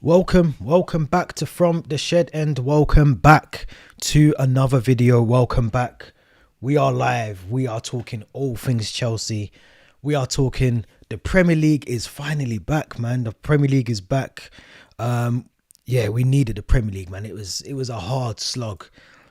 Welcome back to From the Shed End. Welcome back to another video. Welcome back. We are live. We are talking all things Chelsea. We are talking the Premier League is finally back, man. The Premier League is back. Yeah, we needed the Premier League, man. It was a hard slog.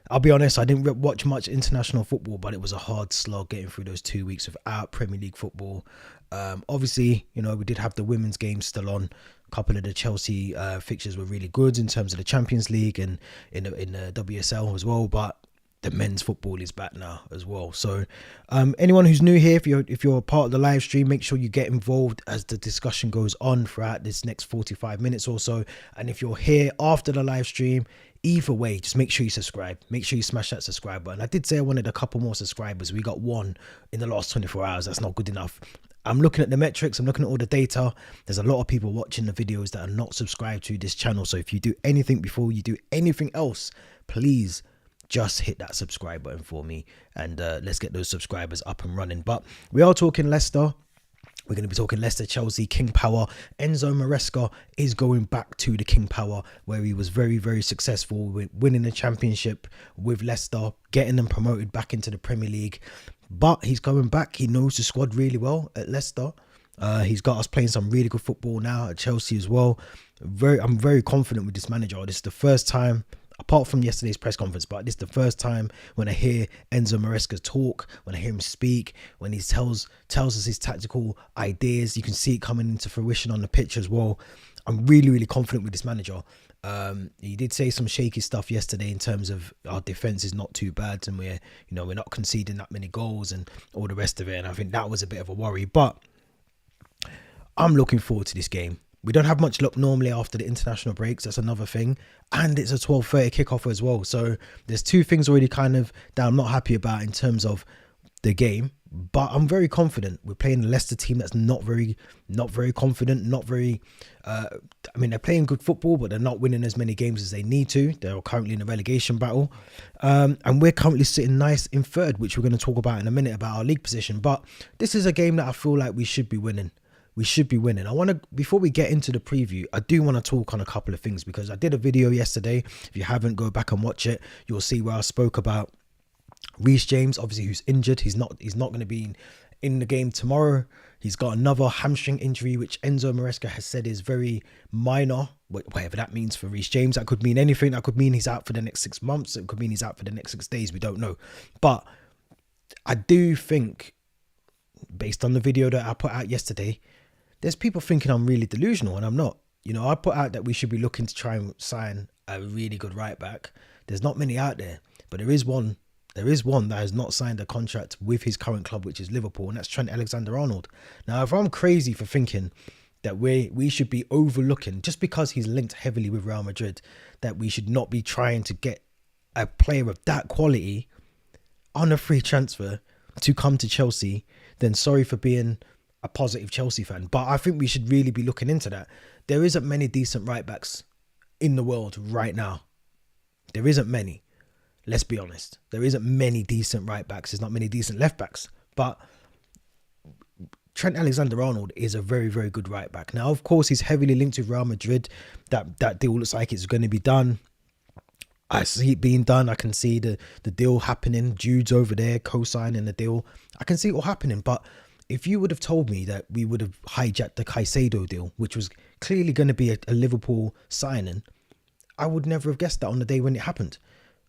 I'll be honest, I didn't watch much international football, but it was a hard slog getting through those 2 weeks without Premier League football. Obviously, you know, we did have the women's game still on. A couple of the Chelsea fixtures were really good in terms of the Champions League and in the WSL as well, but the men's football is back now as well. So anyone who's new here, if you're a part of the live stream, make sure you get involved as the discussion goes on throughout this next 45 minutes or so. And if you're here after the live stream, either way, just make sure you subscribe. Make sure you smash that subscribe button. I did say I wanted a couple more subscribers. We got one in the last 24 hours. That's not good enough. I'm looking at the metrics. I'm looking at all the data. There's a lot of people watching the videos that are not subscribed to this channel. So if you do anything before you do anything else, please just hit that subscribe button for me. And let's get those subscribers up and running. But we are talking Leicester. We're going to be talking Leicester, Chelsea, King Power. Enzo Maresca is going back to the King Power, where he was very, very successful with winning the championship with Leicester, getting them promoted back into the Premier League. But he's going back. He knows the squad really well at Leicester. He's got us playing some really good football now at Chelsea as well. I'm very confident with this manager. This is the first time, apart from yesterday's press conference, but this is the first time when I hear Enzo Maresca talk, when I hear him speak, when he tells us his tactical ideas. You can see it coming into fruition on the pitch as well. I'm really, really confident with this manager. He did say some shaky stuff yesterday in terms of our defense is not too bad and we're not conceding that many goals and all the rest of it. And I think that was a bit of a worry, but I'm looking forward to this game. We don't have much luck normally after the international breaks. That's another thing. And it's a 12:30 kickoff as well. So there's two things already kind of that I'm not happy about in terms of the game. But I'm very confident. We're playing a Leicester team that's not very confident, they're playing good football, but they're not winning as many games as they need to. They're currently in a relegation battle. And we're currently sitting nice in third, which we're going to talk about in a minute about our league position. But this is a game that I feel like we should be winning. We should be winning. Before we get into the preview, I do want to talk on a couple of things because I did a video yesterday. If you haven't, go back and watch it. You'll see where I spoke about Reece James, obviously, who's injured. He's not going to be in the game tomorrow. He's got another hamstring injury, which Enzo Maresca has said is very minor, whatever that means for Reece James. That could mean anything. That could mean he's out for the next 6 months. It could mean he's out for the next 6 days. We don't know. But I do think, based on the video that I put out yesterday, there's people thinking I'm really delusional, and I'm not. You know, I put out that we should be looking to try and sign a really good right back. There's not many out there, but there is one. There is one that has not signed a contract with his current club, which is Liverpool, and that's Trent Alexander-Arnold. Now, if I'm crazy for thinking that we should be overlooking, just because he's linked heavily with Real Madrid, that we should not be trying to get a player of that quality on a free transfer to come to Chelsea, then sorry for being a positive Chelsea fan. But I think we should really be looking into that. There isn't many decent right backs in the world right now. There isn't many. Let's be honest. There isn't many decent right backs. There's not many decent left backs. But Trent Alexander-Arnold is a very, very good right back. Now, of course, he's heavily linked with Real Madrid. That deal looks like it's going to be done. I see it being done. I can see the deal happening. Jude's over there co-signing the deal. I can see it all happening. But if you would have told me that we would have hijacked the Caicedo deal, which was clearly going to be a Liverpool signing, I would never have guessed that on the day when it happened.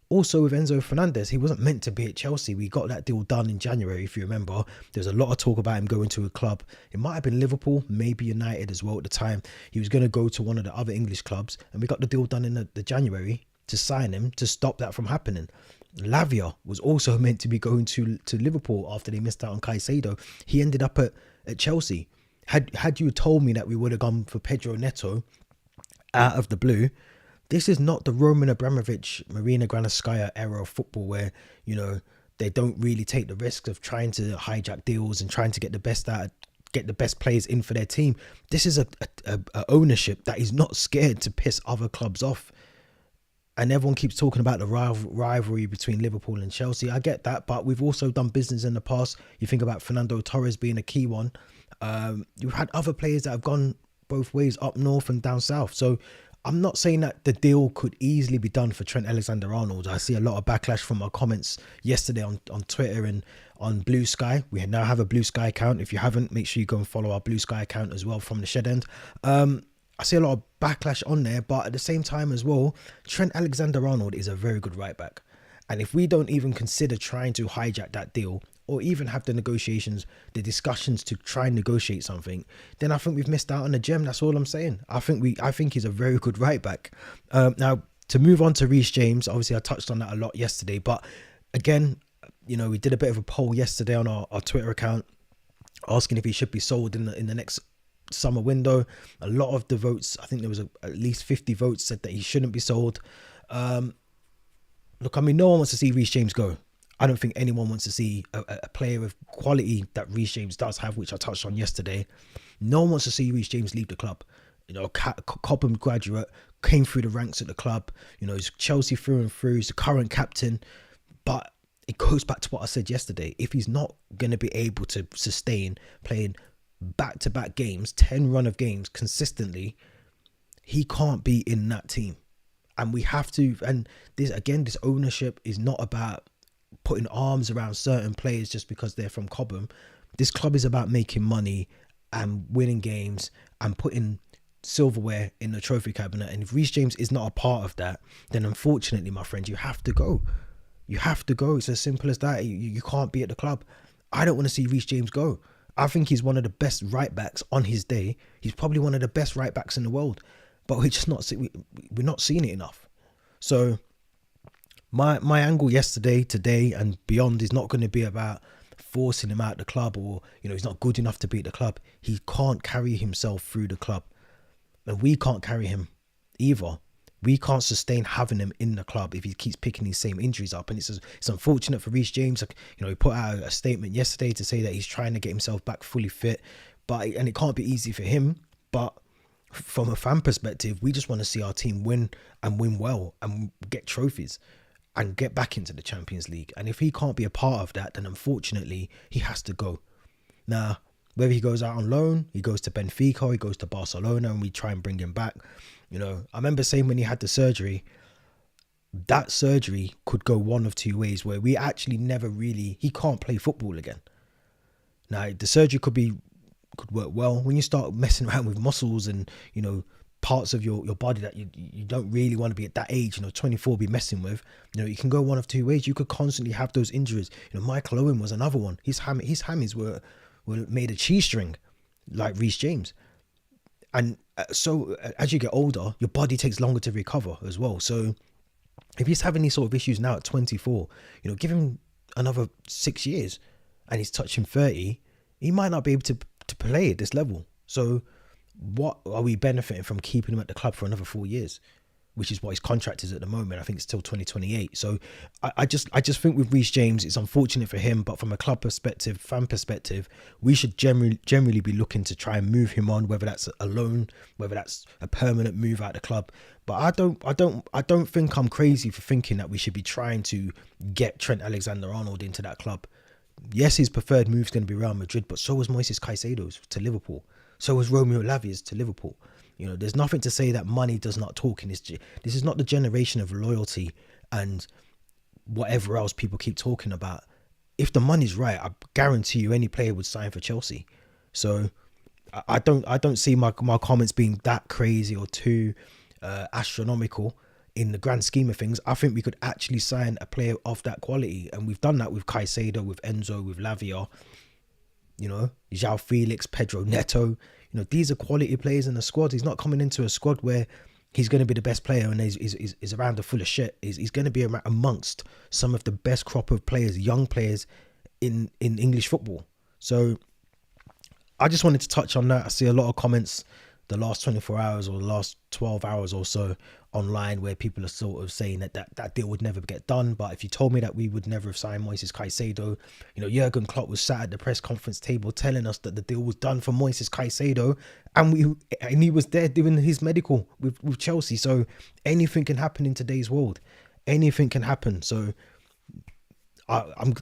Also with Enzo Fernandez, he wasn't meant to be at Chelsea. We got that deal done in January, if you remember. There's a lot of talk about him going to a club. It might have been Liverpool, maybe United as well at the time. He was going to go to one of the other English clubs, and we got the deal done in the January to sign him to stop that from happening. Lavia was also meant to be going to Liverpool after they missed out on Caicedo. He ended up at Chelsea. Had you told me that we would have gone for Pedro Neto out of the blue, this is not the Roman Abramovich, Marina Granovskaya era of football where, you know, they don't really take the risk of trying to hijack deals and trying to get the best players in for their team. This is a ownership that is not scared to piss other clubs off. And everyone keeps talking about the rivalry between Liverpool and Chelsea. I get that, but we've also done business in the past. You think about Fernando Torres being a key one. You've had other players that have gone both ways, up north and down south. So I'm not saying that the deal could easily be done for Trent Alexander-Arnold. I see a lot of backlash from my comments yesterday on Twitter and on Blue Sky. We now have a Blue Sky account. If you haven't, make sure you go and follow our Blue Sky account as well from the Shed End. I see a lot of backlash on there, but at the same time as well, Trent Alexander-Arnold is a very good right back. And if we don't even consider trying to hijack that deal or even have the negotiations, the discussions to try and negotiate something, then I think we've missed out on a gem. That's all I'm saying. I think he's a very good right back. Now, to move on to Reece James, obviously I touched on that a lot yesterday, but again, you know, we did a bit of a poll yesterday on our Twitter account asking if he should be sold in the next summer window. A lot of the votes, I think there was at least 50 votes, said that he shouldn't be sold. Look, I mean, no one wants to see Reece James go. I don't think anyone wants to see a player of quality that Reece James does have, which I touched on yesterday. No one wants to see Reece James leave the club. You know, Cobham graduate, came through the ranks at the club. You know, he's Chelsea through and through. He's the current captain. But it goes back to what I said yesterday. If he's not going to be able to sustain playing back-to-back games, 10 run of games consistently, he can't be in that team. And we have to, and this ownership is not about putting arms around certain players just because they're from Cobham. This club is about making money and winning games and putting silverware in the trophy cabinet. And if Reece James is not a part of that, then unfortunately, my friend, you have to go. You have to go. It's as simple as that. You can't be at the club. I don't want to see Reece James go. I think he's one of the best right backs on his day. He's probably one of the best right backs in the world, but we're not seeing it enough. So my angle yesterday, today, and beyond is not going to be about forcing him out of the club, or, you know, he's not good enough to beat the club. He can't carry himself through the club, and we can't carry him either. We can't sustain having him in the club if he keeps picking these same injuries up. And it's unfortunate for Reece James. You know, he put out a statement yesterday to say that he's trying to get himself back fully fit, and it can't be easy for him. But from a fan perspective, we just want to see our team win and win well and get trophies and get back into the Champions League. And if he can't be a part of that, then unfortunately he has to go. Now, whether he goes out on loan, he goes to Benfica, he goes to Barcelona, and we try and bring him back. You know, I remember saying when he had the surgery, that surgery could go one of two ways, where we actually he can't play football again. Now, the surgery could work well. When you start messing around with muscles and, you know, parts of your body that you don't really want to be at that age, you know, 24, be messing with, you know, you can go one of two ways. You could constantly have those injuries. You know, Michael Owen was another one. His hammies were made of cheese string, like Reece James. And so as you get older, your body takes longer to recover as well. So if he's having these sort of issues now at 24, you know, give him another 6 years and he's touching 30, he might not be able to play at this level. So what are we benefiting from keeping him at the club for another 4 years, which is what his contract is at the moment? I think it's till 2028. So I just think with Reece James, it's unfortunate for him, but from a club perspective, fan perspective, we should generally be looking to try and move him on, whether that's a loan, whether that's a permanent move out the club. But I don't think I'm crazy for thinking that we should be trying to get Trent Alexander-Arnold into that club. Yes, his preferred move is going to be Real Madrid, but so was Moises Caicedo's to Liverpool. So was Romeo Lavia's to Liverpool. You know, there's nothing to say that money does not talk in this. This is not the generation of loyalty and whatever else people keep talking about. If the money's right, I guarantee you any player would sign for Chelsea. So I don't see my comments being that crazy or too astronomical in the grand scheme of things. I think we could actually sign a player of that quality, and we've done that with Caicedo, with Enzo, with Lavia. You know, João Felix, Pedro Neto. You know, these are quality players in the squad. He's not coming into a squad where he's going to be the best player and he's around the full of shit. He's going to be amongst some of the best crop of players, young players in English football. So I just wanted to touch on that. I see a lot of comments the last 24 hours or the last 12 hours or so online where people are sort of saying that deal would never get done. But if you told me that we would never have signed Moises Caicedo, you know, Jurgen Klopp was sat at the press conference table telling us that the deal was done for Moises Caicedo, and he was there doing his medical with Chelsea. So anything can happen in today's world. Anything can happen. So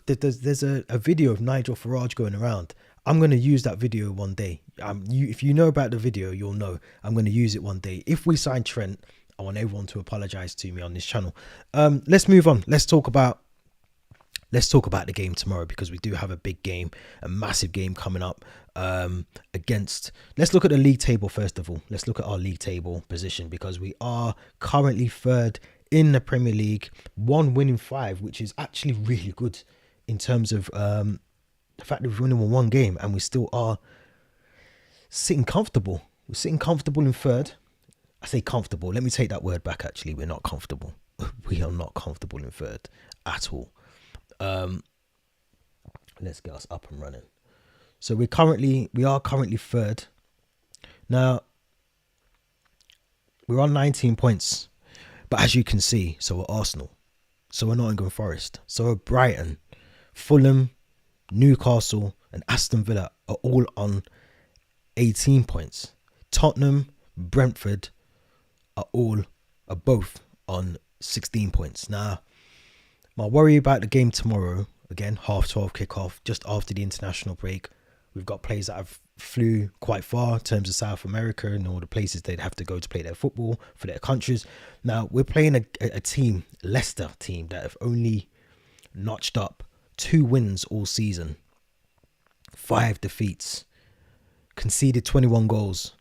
there's a video of Nigel Farage going around. I'm going to use that video one day. If you know about the video, you'll know I'm going to use it one day. If we sign Trent, I want everyone to apologize to me on this channel. Let's move on. Let's talk about the game tomorrow, because we do have a big game, a massive game coming up against. Let's look at the league table first of all. Let's look at our league table position, because we are currently third in the Premier League, 1 win in 5, which is actually really good in terms of the fact that we've only won 1 game and we still are sitting comfortable. We're sitting comfortable in third. I say comfortable. Let me take that word back. Actually, we're not comfortable. We are not comfortable in third at all. Let's get us up and running. So we are currently third. Now we're on 19 points, but as you can see, so are Arsenal, so are Nottingham Forest, so are Brighton, Fulham, Newcastle and Aston Villa are all on 18 points. Tottenham, Brentford are both on 16 points. Now, my worry about the game tomorrow, again, 12:30 kickoff, just after the international break. We've got players that have flew quite far in terms of South America and all the places they'd have to go to play their football for their countries. Now, we're playing a team, Leicester team, that have only notched up 2 wins all season, 5 defeats, conceded 21 goals.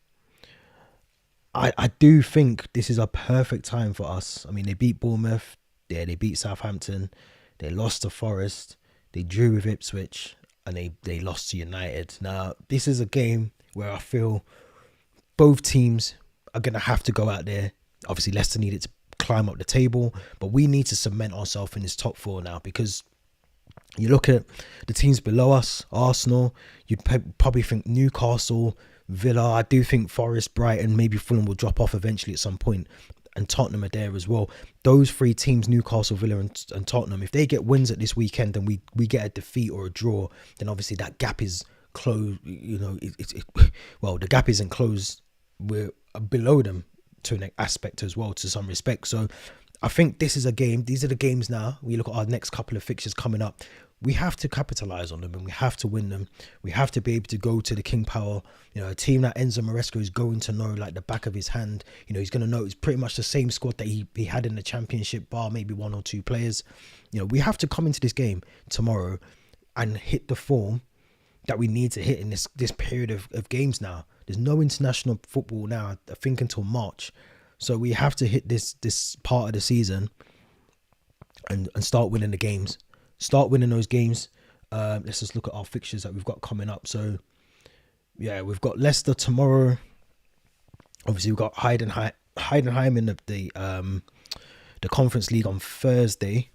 I do think this is a perfect time for us. I mean, they beat Bournemouth, they beat Southampton, they lost to Forest, they drew with Ipswich, and they lost to United. Now, this is a game where I feel both teams are going to have to go out there. Obviously, Leicester needed to climb up the table, but we need to cement ourselves in this top 4 now, because you look at the teams below us, Arsenal, you'd probably think Newcastle, Villa. I do think Forest, Brighton, maybe Fulham will drop off eventually at some point, and Tottenham are there as well. Those 3 teams, Newcastle, Villa and Tottenham, if they get wins at this weekend and we get a defeat or a draw, then obviously that gap is closed. You know, well, the gap isn't closed. We're below them to an aspect as well, to some respect. So I think this is a game. These are the games now. We look at our next couple of fixtures coming up. We have to capitalize on them and we have to win them. We have to be able to go to the King Power. You know, a team that Enzo Maresca is going to know like the back of his hand. You know, he's going to know it's pretty much the same squad that he had in the Championship, bar maybe 1 or 2 players. You know, we have to come into this game tomorrow and hit the form that we need to hit in this period of games now. There's no international football now, I think, until March. So we have to hit this part of the season and start winning the games. Start winning those games. Let's just look at our fixtures that we've got coming up. So, yeah, we've got Leicester tomorrow. Obviously, we've got Heidenheim in the Conference League on Thursday.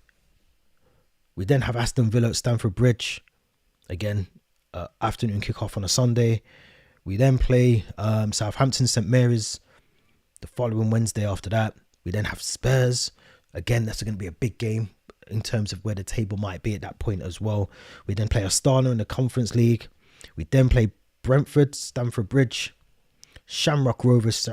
We then have Aston Villa at Stamford Bridge. Again, afternoon kickoff on a Sunday. We then play Southampton, St Mary's the following Wednesday after that. We then have Spurs. Again, that's going to be a big game in terms of where the table might be at that point as well. We then play Astana in the Conference League. We then play Brentford, Stamford Bridge, Shamrock Rovers,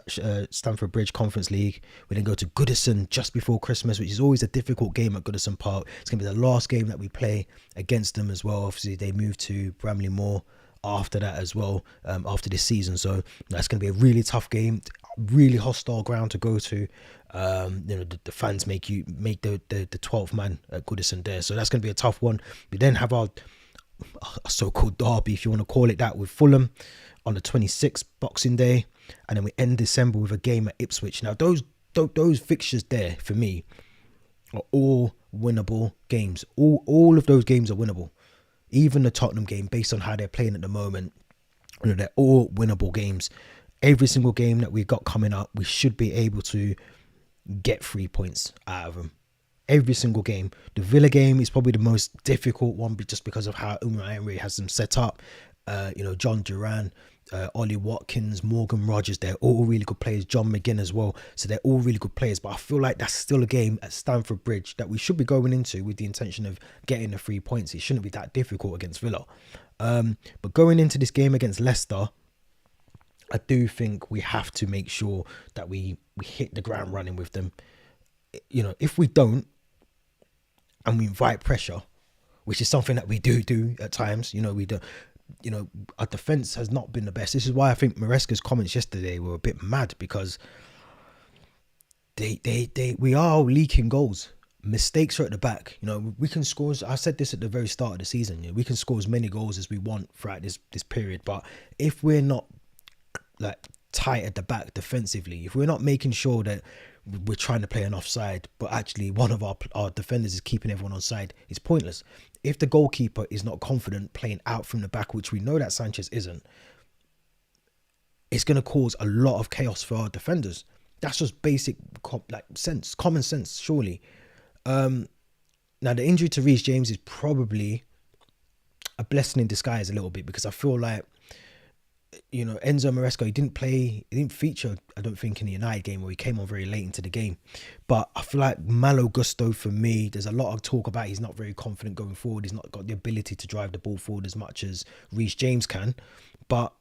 Stamford Bridge Conference League. We then go to Goodison just before Christmas, which is always a difficult game at Goodison Park. It's going to be the last game that we play against them as well. Obviously, they moved to Bramley Moor after that as well, after this season. So that's going to be a really tough game, really hostile ground to go to. You know, the fans make the 12th man at Goodison there. So that's going to be a tough one. We then have our so-called derby, if you want to call it that, with Fulham on the 26th, Boxing Day. And then we end December with a game at Ipswich. Now, those fixtures there, for me, are all winnable games. All of those games are winnable. Even the Tottenham game, based on how they're playing at the moment, you know, they're all winnable games. Every single game that we've got coming up, we should be able to get 3 points out of them. Every single game. The Villa game is probably the most difficult one, just because of how Unai Emery has them set up. You know, John Duran, Ollie Watkins, Morgan Rogers, they're all really good players. John McGinn as well. So they're all really good players. But I feel like that's still a game at Stamford Bridge that we should be going into with the intention of getting the 3 points. It shouldn't be that difficult against Villa. But going into this game against Leicester, I do think we have to make sure that we hit the ground running with them. You know, if we don't, and we invite pressure, which is something that we do at times, you know, we do. you know, our defense has not been the best. This is why I think Maresca's comments yesterday were a bit mad, because we are leaking goals. Mistakes are at the back. You know, we can score. I said this at the very start of the season. You know, we can score as many goals as we want throughout this period. But if we're not like tight at the back defensively, if we're not making sure that we're trying to play an offside, but actually one of our defenders is keeping everyone on side, it's pointless. If the goalkeeper is not confident playing out from the back, which we know that Sanchez isn't, it's going to cause a lot of chaos for our defenders. That's just basic common sense, surely. Now the injury to Reece James is probably a blessing in disguise a little bit, because I feel like, you know, Enzo Maresca, he didn't feature, I don't think, in the United game, where he came on very late into the game. But I feel like Malo Gusto, for me, there's a lot of talk about he's not very confident going forward. He's not got the ability to drive the ball forward as much as Reece James can. But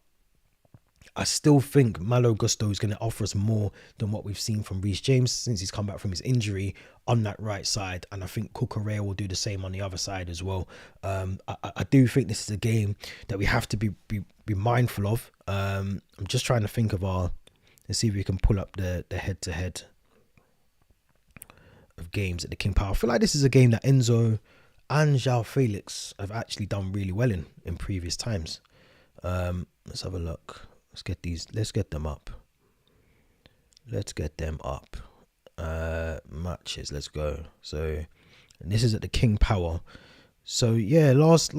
I still think Malo Gusto is going to offer us more than what we've seen from Reece James since he's come back from his injury on that right side. And I think Cucurella will do the same on the other side as well. I do think this is a game that we have to be mindful of. I'm just trying to think of let's see if we can pull up the head-to-head of games at the King Power. I feel like this is a game that Enzo and João Felix have actually done really well in previous times. Let's have a look. Let's get them up. Matches, let's go. So, and this is at the King Power. So yeah, last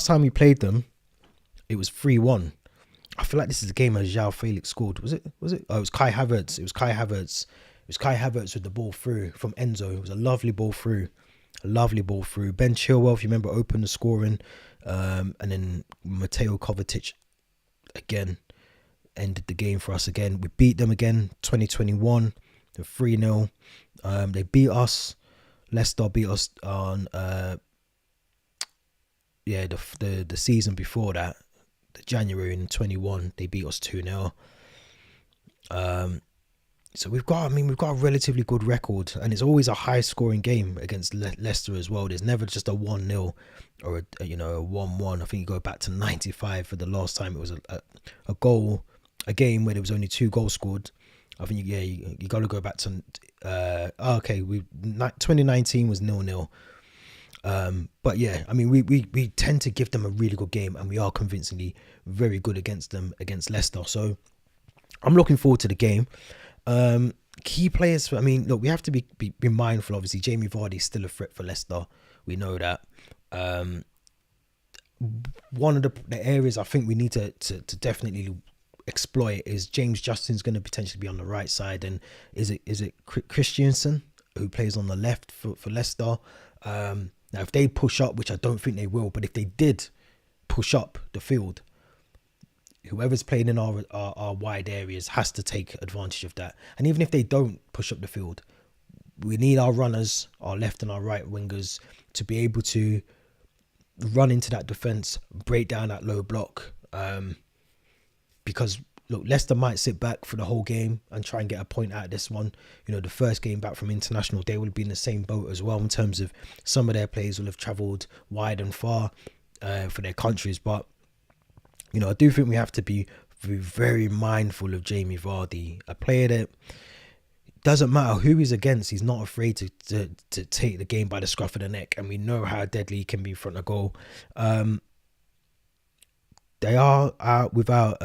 time we played them, it was 3-1. I feel like this is a game where João Felix scored. Was it? Oh, it was Kai Havertz. It was Kai Havertz with the ball through from Enzo. It was a lovely ball through. Ben Chilwell, if you remember, opened the scoring. And then Mateo Kovacic again ended the game for us again. We beat them again, 2021, 3-0. They beat us. Leicester beat us on the season before that, the January in 21. They beat us 2-0. So we've got a relatively good record, and it's always a high scoring game against Leicester as well. There's never just a 1-0 or a 1-1. I think you go back to 95 for the last time it was a game where there was only 2 goals scored. I think you got to go back to 2019 was 0-0. But yeah, I mean, we tend to give them a really good game, and we are convincingly very good against them, against Leicester. So I'm looking forward to the game. Key players, I mean, look, we have to be mindful. Obviously, Jamie Vardy is still a threat for Leicester. We know that. One of the areas I think we need to definitely exploit is James Justin's going to potentially be on the right side, and is it Christensen who plays on the left for Leicester? Now, if they push up, which I don't think they will, but if they did push up the field, whoever's playing in our wide areas has to take advantage of that. And even if they don't push up the field, we need our runners, our left and our right wingers, to be able to run into that defence, break down that low block. Because look, Leicester might sit back for the whole game and try and get a point out of this one. You know, the first game back from international, they will be in the same boat as well, in terms of some of their players will have travelled wide and far for their countries. But you know, I do think we have to be very mindful of Jamie Vardy, a player that doesn't matter who he's against, he's not afraid to take the game by the scruff of the neck, and we know how deadly he can be in front of goal. They are out without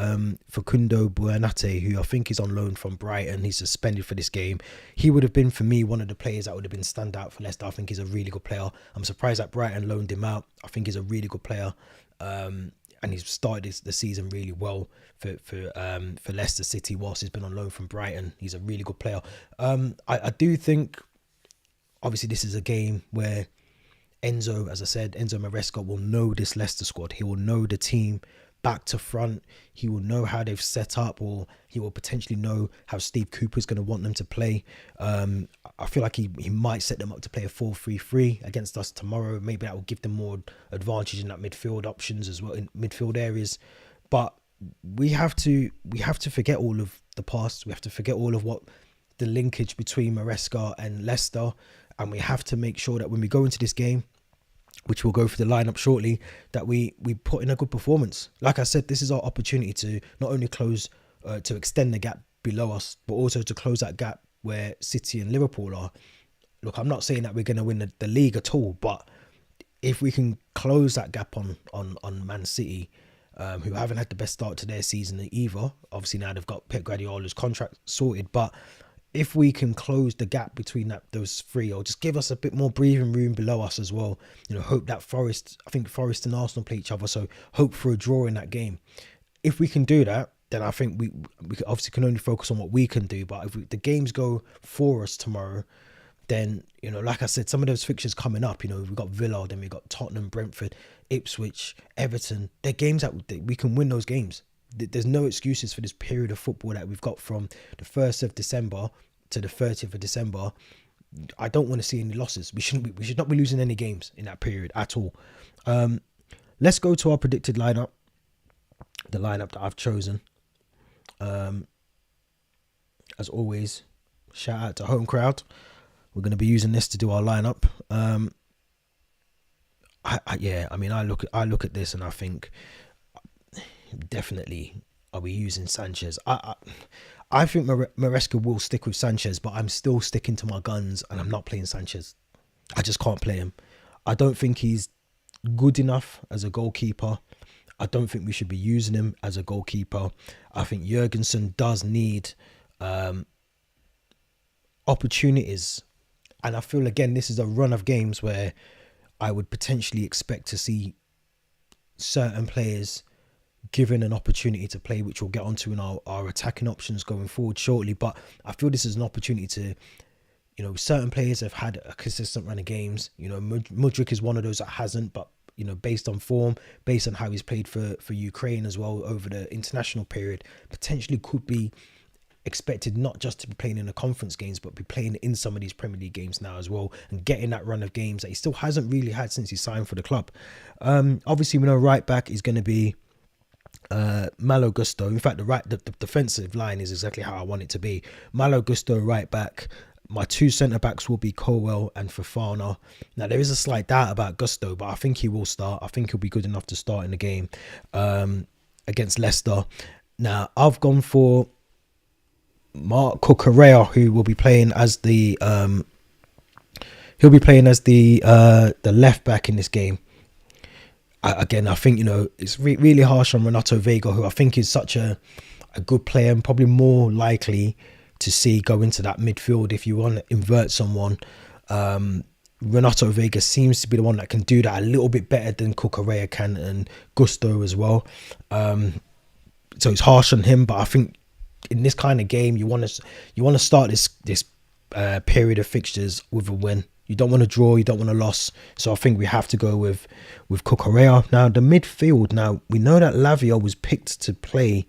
Facundo Buonate, who I think is on loan from Brighton. He's suspended for this game. He would have been, for me, one of the players that would have been standout for Leicester. I think he's a really good player. I'm surprised that Brighton loaned him out. I think he's a really good player. And he's started the season really well for Leicester City whilst he's been on loan from Brighton. He's a really good player. I do think, obviously, this is a game where Enzo, as I said, Enzo Maresca will know this Leicester squad. He will know the team back to front. He will know how they've set up, or he will potentially know how Steve Cooper's going to want them to play. I feel like he might set them up to play a 4-3-3 against us tomorrow. Maybe that will give them more advantage in that midfield options as well, in midfield areas. But we have to forget all of the past. We have to forget all of what the linkage between Maresca and Leicester, and we have to make sure that when we go into this game, which we'll go through the lineup shortly, that we put in a good performance. Like I said, this is our opportunity to not only close, to extend the gap below us, but also to close that gap where City and Liverpool are. Look, I'm not saying that we're going to win the league at all, but if we can close that gap on Man City, who haven't had the best start to their season either. Obviously now they've got Pep Guardiola's contract sorted, but if we can close the gap between those three, or just give us a bit more breathing room below us as well, hope that I think Forest and Arsenal play each other, so hope for a draw in that game. If we can do that, then I think we obviously can only focus on what we can do. But if the games go for us tomorrow, then, like I said, some of those fixtures coming up, we've got Villa, then we've got Tottenham, Brentford, Ipswich, Everton. They're games that we can win those games. There's no excuses for this period of football that we've got from the 1st of December to the 30th of December. I don't want to see any losses. We should not be losing any games in that period at all. Let's go to our predicted lineup, the lineup that I've chosen. As always, shout out to home crowd. We're going to be using this to do our lineup. I look at this and I think definitely are we using Sanchez. I think Maresca will stick with Sanchez, but I'm still sticking to my guns and I'm not playing Sanchez. I just can't play him. I don't think he's good enough as a goalkeeper. I don't think we should be using him as a goalkeeper. I think Jurgensen does need opportunities. And I feel, again, this is a run of games where I would potentially expect to see certain players given an opportunity to play, which we'll get onto in our attacking options going forward shortly. But I feel this is an opportunity to, certain players have had a consistent run of games. Mudryk is one of those that hasn't, but based on form, based on how he's played for Ukraine as well over the international period, potentially could be expected not just to be playing in the conference games, but be playing in some of these Premier League games now as well, and getting that run of games that he still hasn't really had since he signed for the club. Obviously, we know right back is going to be Malo Gusto. In fact, the defensive line is exactly how I want it to be. Malo Gusto right back. My two centre backs will be Colwell and Fofana. Now, there is a slight doubt about Gusto, but I think he will start. I think he'll be good enough to start in the game against Leicester. Now, I've gone for Mark Cucurella, who will be playing as the left back in this game. I think it's really harsh on Renato Vega, who I think is such a good player and probably more likely to see go into that midfield if you want to invert someone. Renato Vega seems to be the one that can do that a little bit better than Cucurella can, and Gusto as well. So it's harsh on him, but I think in this kind of game, you want to start this period of fixtures with a win. You don't want to draw, you don't want to lose. So I think we have to go with Cucurella. Now, the midfield. Now, we know that Lavia was picked to play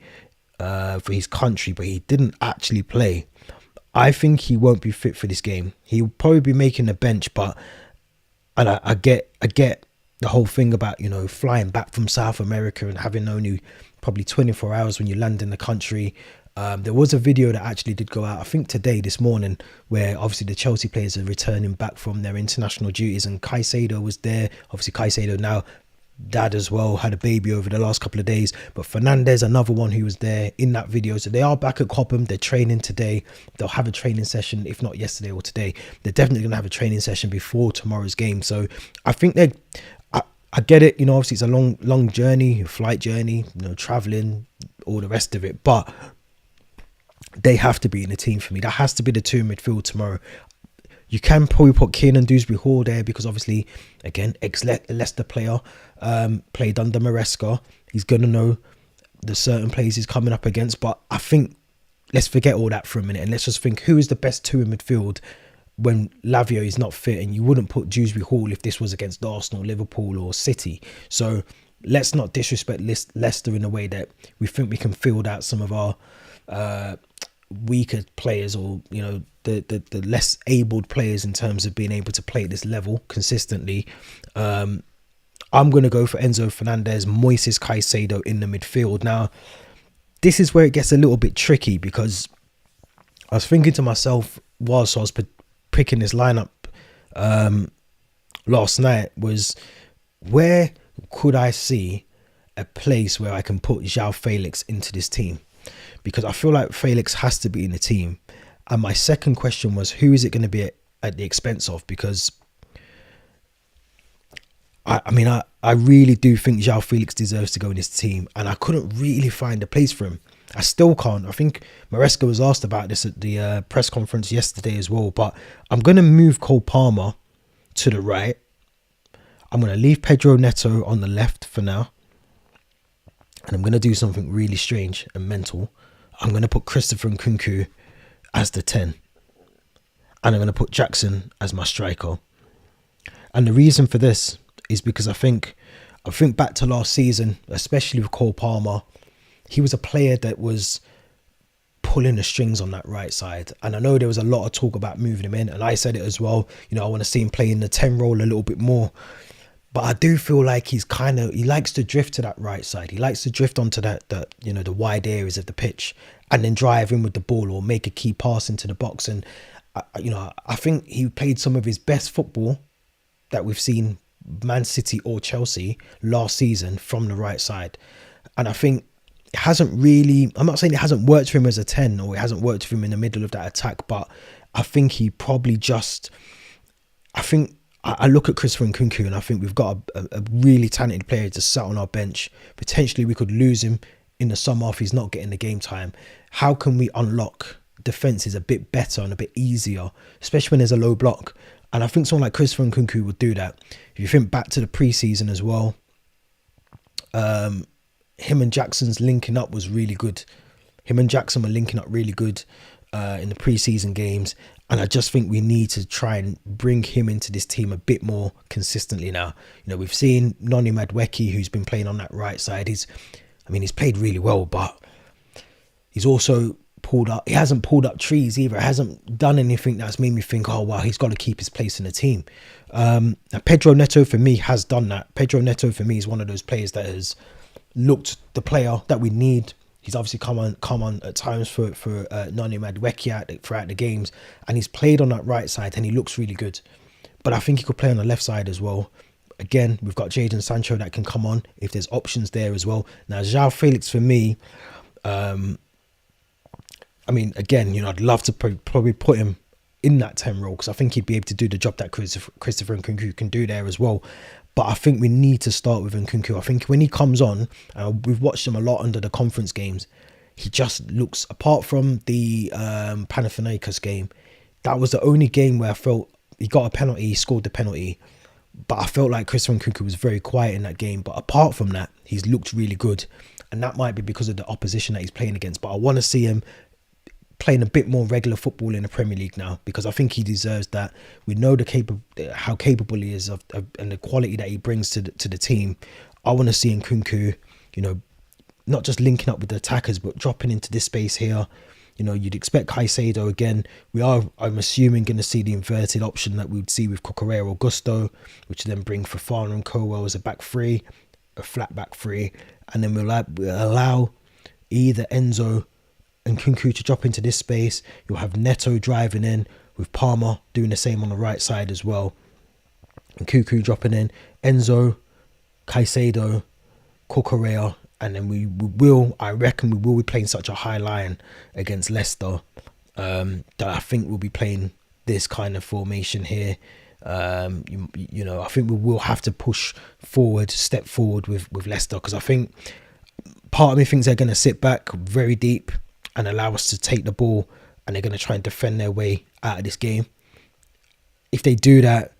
for his country, but he didn't actually play. I think he won't be fit for this game. He'll probably be making the bench, and I get the whole thing about flying back from South America and having only probably 24 hours when you land in the country. There was a video that actually did go out, I think this morning, where obviously the Chelsea players are returning back from their international duties, and Caicedo was there. Obviously Caicedo now dad as well, had a baby over the last couple of days, but Fernandez, another one who was there in that video. So they are back at Cobham. They're training today. They'll have a training session, if not yesterday or today. They're definitely going to have a training session before tomorrow's game. So I think I get it, obviously it's a long journey, flight journey, traveling, all the rest of it, but they have to be in the team for me. That has to be the two in midfield tomorrow. You can probably put Kiernan Dewsbury-Hall there because obviously, again, ex-Leicester player, played under Maresca. He's going to know the certain players he's coming up against. But I think let's forget all that for a minute and let's just think, who is the best two in midfield when Lavia is not fit? And you wouldn't put Dewsbury-Hall if this was against Arsenal, Liverpool or City. So let's not disrespect Leicester in a way that we think we can field out some of our weaker players, or the less abled players in terms of being able to play at this level consistently. I'm going to go for Enzo Fernandez, Moises Caicedo in the midfield. Now, this is where it gets a little bit tricky, because I was thinking to myself whilst I was picking this lineup last night, was where could I see a place where I can put João Felix into this team? Because I feel like Felix has to be in the team. And my second question was, who is it going to be at the expense of? Because I really do think João Felix deserves to go in this team, and I couldn't really find a place for him. I still can't. I think Maresca was asked about this at the press conference yesterday as well. But I'm going to move Cole Palmer to the right. I'm going to leave Pedro Neto on the left for now. And I'm going to do something really strange and mental. I'm going to put Christopher Nkunku as the 10. And I'm going to put Jackson as my striker. And the reason for this is because I think back to last season, especially with Cole Palmer, he was a player that was pulling the strings on that right side. And I know there was a lot of talk about moving him in, and I said it as well. You know, I want to see him play in the 10 role a little bit more. But I do feel like he likes to drift to that right side. He likes to drift onto the wide areas of the pitch and then drive in with the ball or make a key pass into the box. And, I think he played some of his best football that we've seen Man City or Chelsea last season from the right side. And I think it hasn't really, I'm not saying it hasn't worked for him as a 10 or it hasn't worked for him in the middle of that attack, but I think he probably I look at Christopher Nkunku and I think we've got a really talented player just sat on our bench. Potentially we could lose him in the summer if he's not getting the game time. How can we unlock defences a bit better and a bit easier, especially when there's a low block? And I think someone like Christopher Nkunku would do that. If you think back to the pre-season as well, him and Jackson's linking up was really good. Him and Jackson were linking up really good in the pre-season games. And I just think we need to try and bring him into this team a bit more consistently now. You know, we've seen Noni Madueke, who's been playing on that right side. He's played really well, but he's also he hasn't pulled up trees either. He hasn't done anything that's made me think, oh, wow, he's got to keep his place in the team. Pedro Neto, for me, has done that. Pedro Neto, for me, is one of those players that has looked the player that we need. He's obviously come on at times for Noni Madueke throughout the games, and he's played on that right side and he looks really good. But I think he could play on the left side as well. Again, we've got Jadon Sancho that can come on if there's options there as well. Now, João Felix, for me, again, I'd love to probably put him in that 10 role because I think he'd be able to do the job that Christopher Nkunku can do there as well. But I think we need to start with Nkunku. I think when he comes on, we've watched him a lot under the conference games, he just looks, apart from the Panathinaikos game, that was the only game where I felt he got a penalty, he scored the penalty. But I felt like Christopher Nkunku was very quiet in that game. But apart from that, he's looked really good. And that might be because of the opposition that he's playing against. But I want to see him playing a bit more regular football in the Premier League now, because I think he deserves that. We know how capable he is and the quality that he brings to the team. I want to see Nkunku, not just linking up with the attackers, but dropping into this space here. You'd expect Caicedo again. I'm assuming, going to see the inverted option that we would see with Cucurella or Gusto, which then bring Fofana and Colwell as a back three, a flat back three, and then we'll allow either Enzo and Nkunku to drop into this space. You'll have Neto driving in with Palmer doing the same on the right side as well. Nkunku dropping in, Enzo, Caicedo, Cucurella, and then I reckon we will be playing such a high line against Leicester that I think we'll be playing this kind of formation here. I think we will have to step forward with Leicester, because I think part of me thinks they're going to sit back very deep and allow us to take the ball, and they're going to try and defend their way out of this game. If they do that,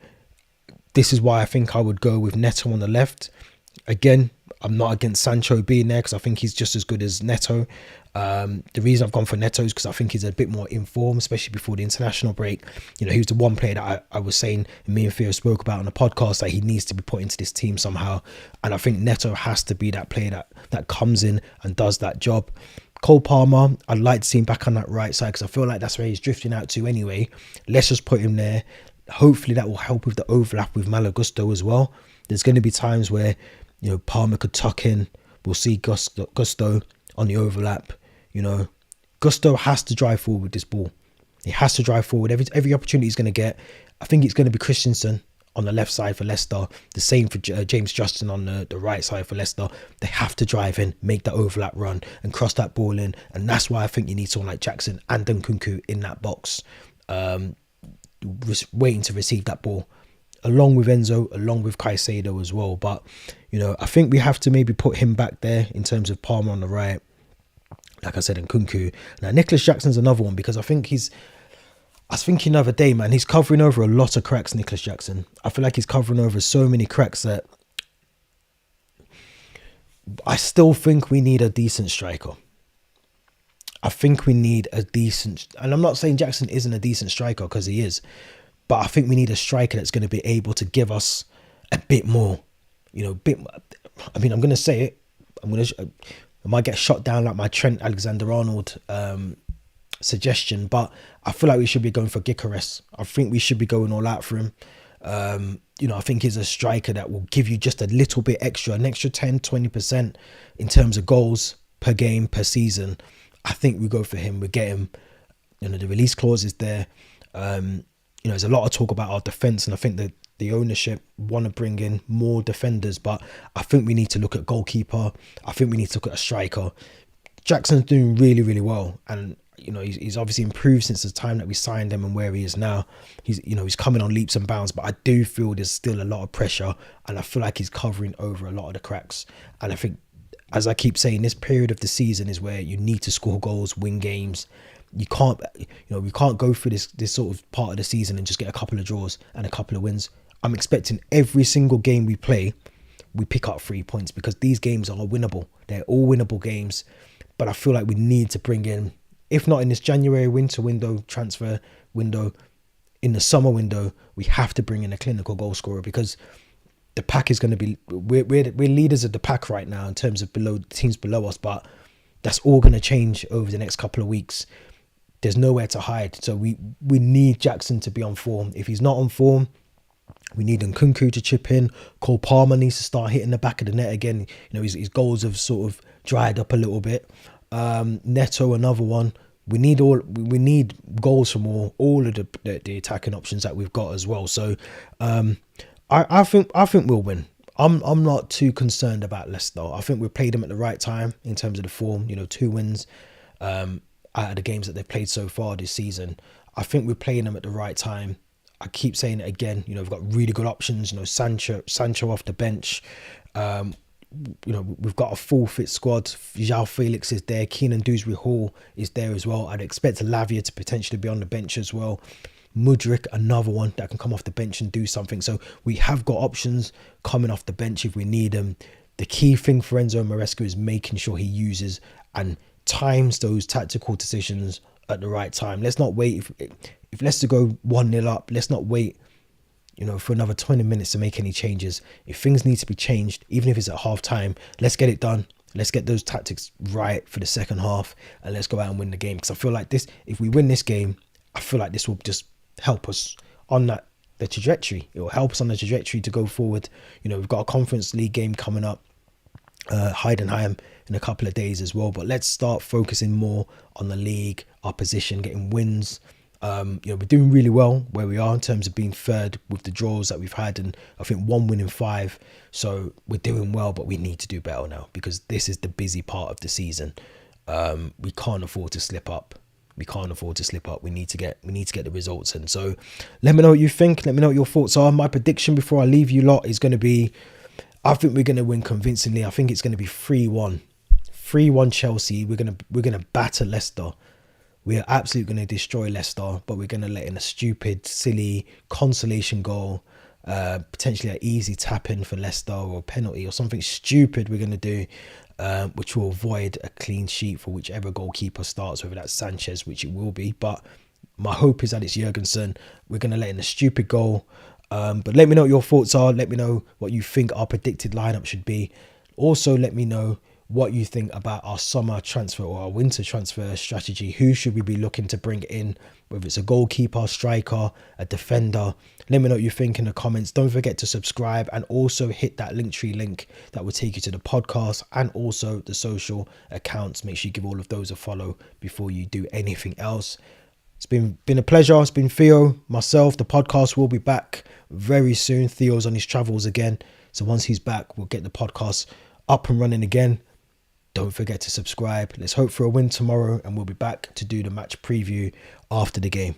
this is why I think I would go with Neto on the left. Again, I'm not against Sancho being there because I think he's just as good as Neto. The reason I've gone for Neto is because I think he's a bit more informed, especially before the international break. He was the one player that I was saying, and me and Theo spoke about on the podcast, that he needs to be put into this team somehow. And I think Neto has to be that player that comes in and does that job. Cole Palmer, I'd like to see him back on that right side because I feel like that's where he's drifting out to anyway. Let's just put him there. Hopefully that will help with the overlap with Malo Gusto as well. There's going to be times where Palmer could tuck in. We'll see Gusto on the overlap. Gusto has to drive forward with this ball. He has to drive forward every opportunity he's going to get. I think it's going to be Christensen on the left side for Leicester. The same for James Justin on the right side for Leicester. They have to drive in, make that overlap run and cross that ball in. And that's why I think you need someone like Jackson and Nkunku in that box, waiting to receive that ball, along with Enzo, along with Caicedo as well. But, you know, I think we have to maybe put him back there in terms of Palmer on the right. Like I said, Nkunku. Now, Nicholas Jackson's another one, because I was thinking the other day, man, he's covering over a lot of cracks, Nicholas Jackson. I feel like he's covering over so many cracks that I still think we need a decent striker. I think we need a decent, and I'm not saying Jackson isn't a decent striker, because he is, but I think we need a striker that's going to be able to give us a bit more, you know, I mean, I'm going to say it, I might get shot down like my Trent Alexander-Arnold suggestion, but I feel like we should be going for Gyökeres. I think we should be going all out for him. You know, I think he's a striker that will give you just a little bit extra, an extra 10-20% in terms of goals per game, per season. I think we go for him. We get him. You know, the release clause is there. You know, there's a lot of talk about our defence, and I think that the ownership want to bring in more defenders, but I think we need to look at goalkeeper. I think we need to look at a striker. Jackson's doing really, really well, and you know, he's obviously improved since the time that we signed him and where he is now. He's coming on leaps and bounds, but I do feel there's still a lot of pressure, and I feel like he's covering over a lot of the cracks. And I think, as I keep saying, this period of the season is where you need to score goals, win games. We can't go through this sort of part of the season and just get a couple of draws and a couple of wins. I'm expecting every single game we play, we pick up 3 points, because these games are winnable. They're all winnable games, but I feel like we need to bring in, if not in this January winter window, transfer window, in the summer window, we have to bring in a clinical goal scorer, because the pack is going to be, we're leaders of the pack right now in terms of teams below us, but that's all going to change over the next couple of weeks. There's nowhere to hide. So we need Jackson to be on form. If he's not on form, we need Nkunku to chip in. Cole Palmer needs to start hitting the back of the net again. You know, his goals have sort of dried up a little bit. Neto, another one. We need goals from all of the attacking options that we've got as well. So I think we'll win. I'm not too concerned about Leicester. I think we played them at the right time in terms of the form. You know, 2 wins out of the games that they've played so far this season. I think we're playing them at the right time. I keep saying it again. You know, we've got really good options. You know, Sancho off the bench. You know, we've got a full fit squad. João Felix is there. Keenan Dewsbury-Hall is there as well. I'd expect Lavia to potentially be on the bench as well. Mudryk, another one that can come off the bench and do something. So we have got options coming off the bench if we need them. The key thing for Enzo Maresca is making sure he uses and times those tactical decisions at the right time. Let's not wait. If Leicester go 1-0 up, let's not wait, you know, for another 20 minutes to make any changes. If things need to be changed, even if it's at half time, let's get it done. Let's get those tactics right for the second half, and let's go out and win the game. Because I feel like this, if we win this game, I feel like this will just help us on the trajectory. It will help us on the trajectory to go forward. You know, we've got a Conference League game coming up, Heidenheim, in a couple of days as well. But let's start focusing more on the league, our position, getting wins. You know, we're doing really well where we are in terms of being third with the draws that we've had, and I think 1 win in 5. So we're doing well, but we need to do better now, because this is the busy part of the season. We can't afford to slip up. We can't afford to slip up. We need to get the results in. So let me know what you think. Let me know what your thoughts are. My prediction before I leave you lot is going to be, I think we're going to win convincingly. I think it's going to be 3-1. 3-1 Chelsea. We're going to batter Leicester. We are absolutely going to destroy Leicester, but we're going to let in a stupid, silly consolation goal, potentially an easy tap in for Leicester, or a penalty or something stupid we're going to do, which will avoid a clean sheet for whichever goalkeeper starts, whether that's Sanchez, which it will be. But my hope is that it's Jurgensen. We're going to let in a stupid goal. But let me know what your thoughts are. Let me know what you think our predicted lineup should be. Also, let me know what you think about our summer transfer or our winter transfer strategy. Who should we be looking to bring in, whether it's a goalkeeper, striker, a defender? Let me know what you think in the comments. Don't forget to subscribe, and also hit that Linktree link that will take you to the podcast and also the social accounts. Make sure you give all of those a follow before you do anything else. It's been a pleasure. It's been Theo, myself. The podcast will be back very soon. Theo's on his travels again. So once he's back, we'll get the podcast up and running again. Don't forget to subscribe. Let's hope for a win tomorrow, and we'll be back to do the match preview after the game.